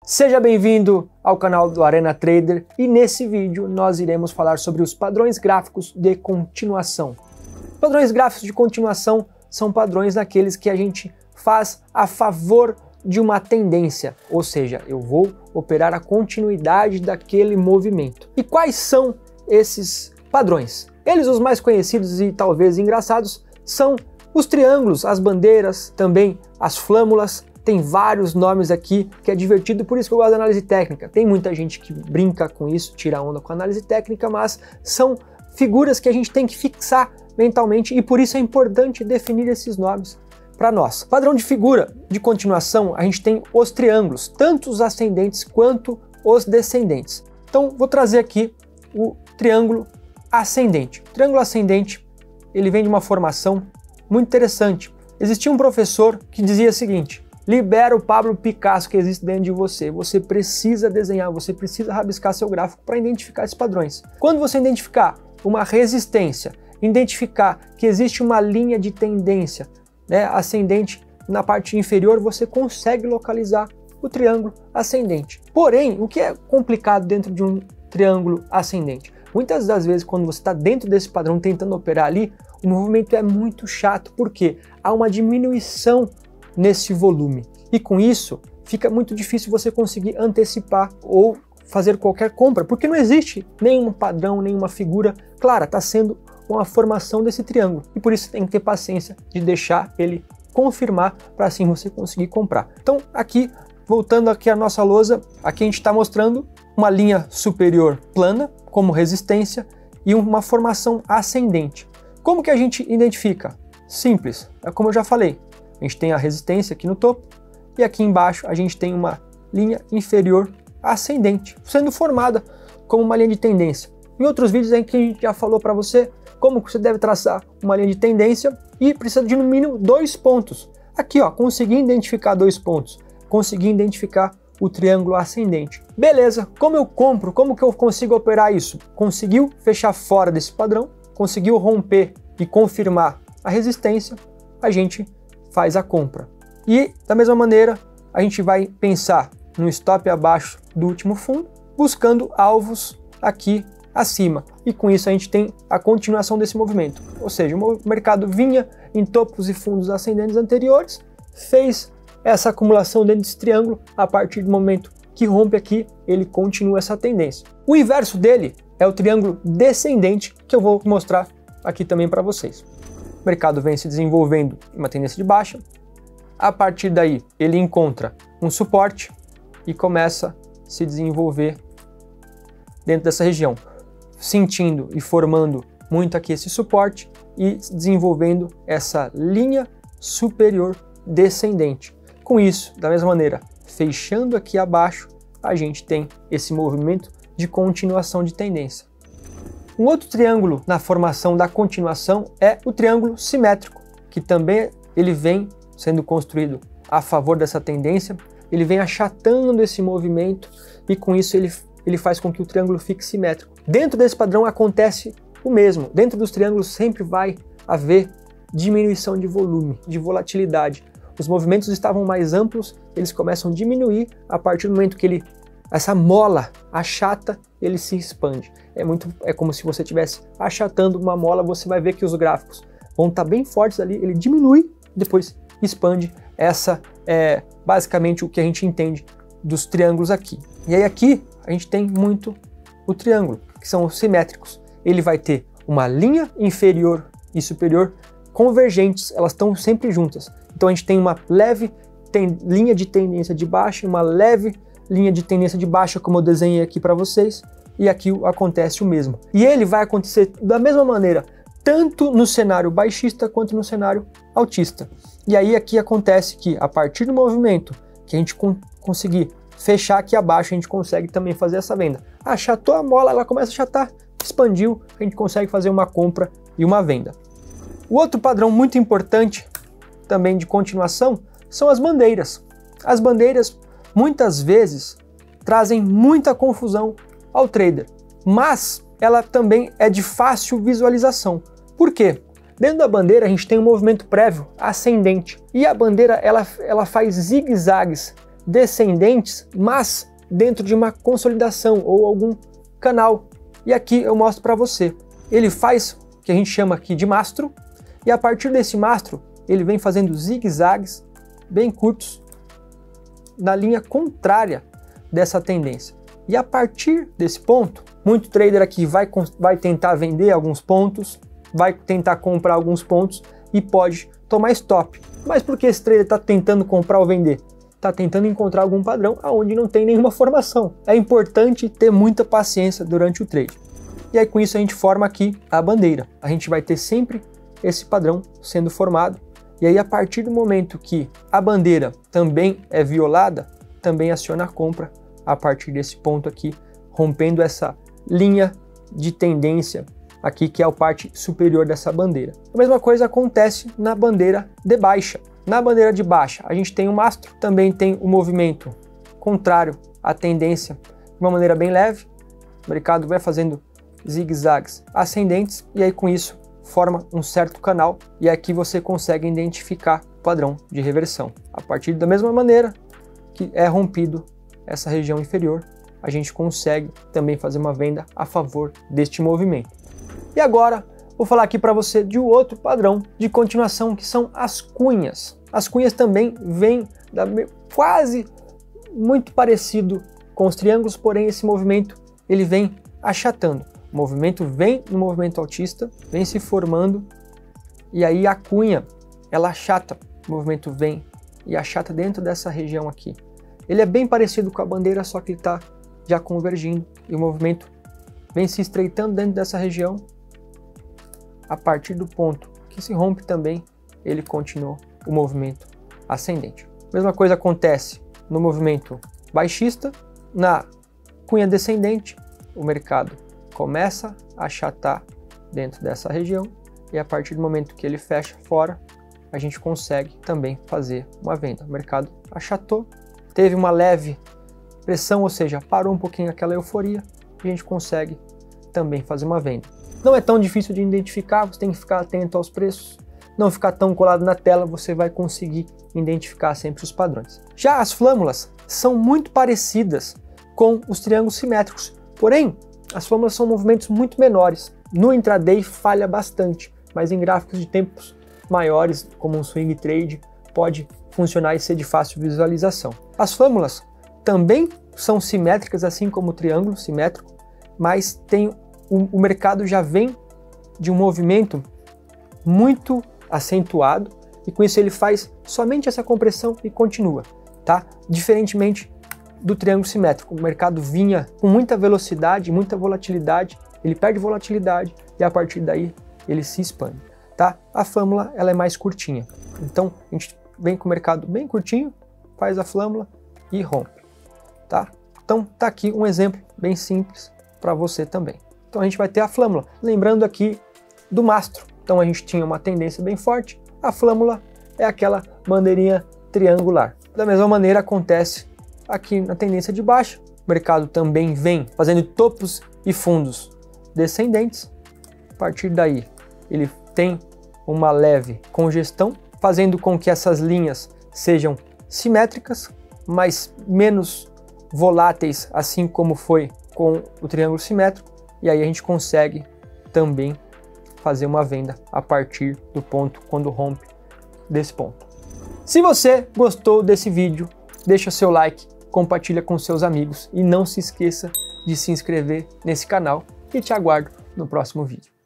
Seja bem-vindo ao canal do Arena Trader e nesse vídeo nós iremos falar sobre os padrões gráficos de continuação. Padrões gráficos de continuação são padrões daqueles que a gente faz a favor de uma tendência, ou seja, eu vou operar a continuidade daquele movimento. E quais são esses padrões? Eles, os mais conhecidos e talvez engraçados, são os triângulos, as bandeiras, também as flâmulas. Tem vários nomes aqui que é divertido, por isso que eu gosto da análise técnica. Tem muita gente que brinca com isso, tira onda com a análise técnica, mas são figuras que a gente tem que fixar mentalmente e por isso é importante definir esses nomes para nós. Padrão de figura de continuação, a gente tem os triângulos, tanto os ascendentes quanto os descendentes. Então vou trazer aqui o triângulo ascendente. O triângulo ascendente, ele vem de uma formação muito interessante. Existia um professor que dizia o seguinte: libera o Pablo Picasso que existe dentro de você. Você precisa desenhar, você precisa rabiscar seu gráfico para identificar esses padrões. Quando você identificar uma resistência, identificar que existe uma linha de tendência, ascendente na parte inferior, você consegue localizar o triângulo ascendente. Porém, o que é complicado dentro de um triângulo ascendente? Muitas das vezes, quando você está dentro desse padrão tentando operar ali, o movimento é muito chato, porque há uma diminuição nesse volume. E com isso, fica muito difícil você conseguir antecipar ou fazer qualquer compra, porque não existe nenhum padrão, nenhuma figura clara, está sendo uma formação desse triângulo. E por isso tem que ter paciência de deixar ele confirmar para assim você conseguir comprar. Então aqui, voltando aqui à nossa lousa, aqui a gente está mostrando uma linha superior plana como resistência e uma formação ascendente. Como que a gente identifica? Simples, é como eu já falei. A gente tem a resistência aqui no topo e aqui embaixo a gente tem uma linha inferior ascendente, sendo formada como uma linha de tendência. Em outros vídeos em que a gente já falou para você como você deve traçar uma linha de tendência e precisa de no mínimo 2 pontos. Aqui, ó, consegui identificar 2 pontos, consegui identificar o triângulo ascendente. Beleza, como eu compro? Como que eu consigo operar isso? Conseguiu fechar fora desse padrão, conseguiu romper e confirmar a resistência, a gente faz a compra. E da mesma maneira, a gente vai pensar no stop abaixo do último fundo, buscando alvos aqui acima. E com isso a gente tem a continuação desse movimento. Ou seja, o mercado vinha em topos e fundos ascendentes anteriores, fez essa acumulação dentro desse triângulo, a partir do momento que rompe aqui, ele continua essa tendência. O inverso dele é o triângulo descendente, que eu vou mostrar aqui também para vocês. O mercado vem se desenvolvendo em uma tendência de baixa, a partir daí ele encontra um suporte e começa a se desenvolver dentro dessa região, sentindo e formando muito aqui esse suporte e desenvolvendo essa linha superior descendente. Com isso, da mesma maneira, fechando aqui abaixo, a gente tem esse movimento de continuação de tendência. Um outro triângulo na formação da continuação é o triângulo simétrico, que também ele vem sendo construído a favor dessa tendência, ele vem achatando esse movimento e com isso ele faz com que o triângulo fique simétrico. Dentro desse padrão acontece o mesmo, dentro dos triângulos sempre vai haver diminuição de volume, de volatilidade. Os movimentos estavam mais amplos, eles começam a diminuir a partir do momento que essa mola achata, ele se expande. É como se você estivesse achatando uma mola, você vai ver que os gráficos vão estar bem fortes ali, ele diminui, depois expande. Essa é basicamente o que a gente entende dos triângulos aqui. E aí aqui a gente tem muito o triângulo, que são os simétricos. Ele vai ter uma linha inferior e superior convergentes, elas estão sempre juntas. Então a gente tem uma leve linha de tendência de baixa e uma leve linha de tendência de baixa, como eu desenhei aqui para vocês, e aqui acontece o mesmo. E ele vai acontecer da mesma maneira, tanto no cenário baixista quanto no cenário altista. E aí aqui acontece que a partir do movimento que a gente conseguir fechar aqui abaixo, a gente consegue também fazer essa venda. Achatou a mola, ela começa a achatar, expandiu, a gente consegue fazer uma compra e uma venda. O outro padrão muito importante também de continuação são as bandeiras. As bandeiras muitas vezes trazem muita confusão ao trader, mas ela também é de fácil visualização. Por quê? Dentro da bandeira a gente tem um movimento prévio ascendente e a bandeira ela faz zigue-zagues descendentes, mas dentro de uma consolidação ou algum canal. E aqui eu mostro para você. Ele faz o que a gente chama aqui de mastro, e a partir desse mastro ele vem fazendo zigue-zagues bem curtos na linha contrária dessa tendência. E a partir desse ponto, muito trader aqui vai tentar vender alguns pontos, vai tentar comprar alguns pontos e pode tomar stop. Mas por que esse trader está tentando comprar ou vender? Está tentando encontrar algum padrão onde não tem nenhuma formação. É importante ter muita paciência durante o trade. E aí com isso a gente forma aqui a bandeira. A gente vai ter sempre esse padrão sendo formado. E aí a partir do momento que a bandeira também é violada, também aciona a compra a partir desse ponto aqui, rompendo essa linha de tendência aqui, que é a parte superior dessa bandeira. A mesma coisa acontece na bandeira de baixa. Na bandeira de baixa, a gente tem o mastro, também tem o movimento contrário à tendência, de uma maneira bem leve. O mercado vai fazendo zigue-zagues ascendentes, e aí com isso forma um certo canal, e aqui você consegue identificar o padrão de reversão. A partir da mesma maneira que é rompido essa região inferior, a gente consegue também fazer uma venda a favor deste movimento. E agora vou falar aqui para você de um outro padrão de continuação, que são as cunhas. As cunhas também vêm quase muito parecido com os triângulos, porém esse movimento ele vem achatando. O movimento vem no movimento altista, vem se formando, e aí a cunha ela achata. O movimento vem e achata dentro dessa região aqui. Ele é bem parecido com a bandeira, só que ele está já convergindo e o movimento vem se estreitando dentro dessa região. A partir do ponto que se rompe também, ele continua o movimento ascendente. Mesma coisa acontece no movimento baixista. Na cunha descendente, o mercado começa a achatar dentro dessa região, e a partir do momento que ele fecha fora, a gente consegue também fazer uma venda. O mercado achatou, teve uma leve pressão, ou seja, parou um pouquinho aquela euforia, e a gente consegue também fazer uma venda. Não é tão difícil de identificar, você tem que ficar atento aos preços, não ficar tão colado na tela, você vai conseguir identificar sempre os padrões. Já as flâmulas são muito parecidas com os triângulos simétricos, porém as flâmulas são movimentos muito menores. No intraday falha bastante, mas em gráficos de tempos maiores, como um swing trade, pode funcionar e ser de fácil visualização. As flâmulas também são simétricas, assim como o triângulo simétrico, mas o mercado já vem de um movimento muito acentuado, e com isso ele faz somente essa compressão e continua, tá? Diferentemente do triângulo simétrico, o mercado vinha com muita velocidade, muita volatilidade, ele perde volatilidade e a partir daí ele se expande, tá? A flâmula ela é mais curtinha, então a gente vem com o mercado bem curtinho, faz a flâmula e rompe, tá? Então tá aqui um exemplo bem simples para você também. Então a gente vai ter a flâmula, lembrando aqui do mastro. Então a gente tinha uma tendência bem forte, a flâmula é aquela bandeirinha triangular. Da mesma maneira acontece aqui na tendência de baixa, o mercado também vem fazendo topos e fundos descendentes. A partir daí ele tem uma leve congestão, fazendo com que essas linhas sejam simétricas, mas menos voláteis, assim como foi com o triângulo simétrico, e aí a gente consegue também fazer uma venda a partir do ponto quando rompe desse ponto. Se você gostou desse vídeo, deixa seu like, compartilha com seus amigos e não se esqueça de se inscrever nesse canal, e te aguardo no próximo vídeo.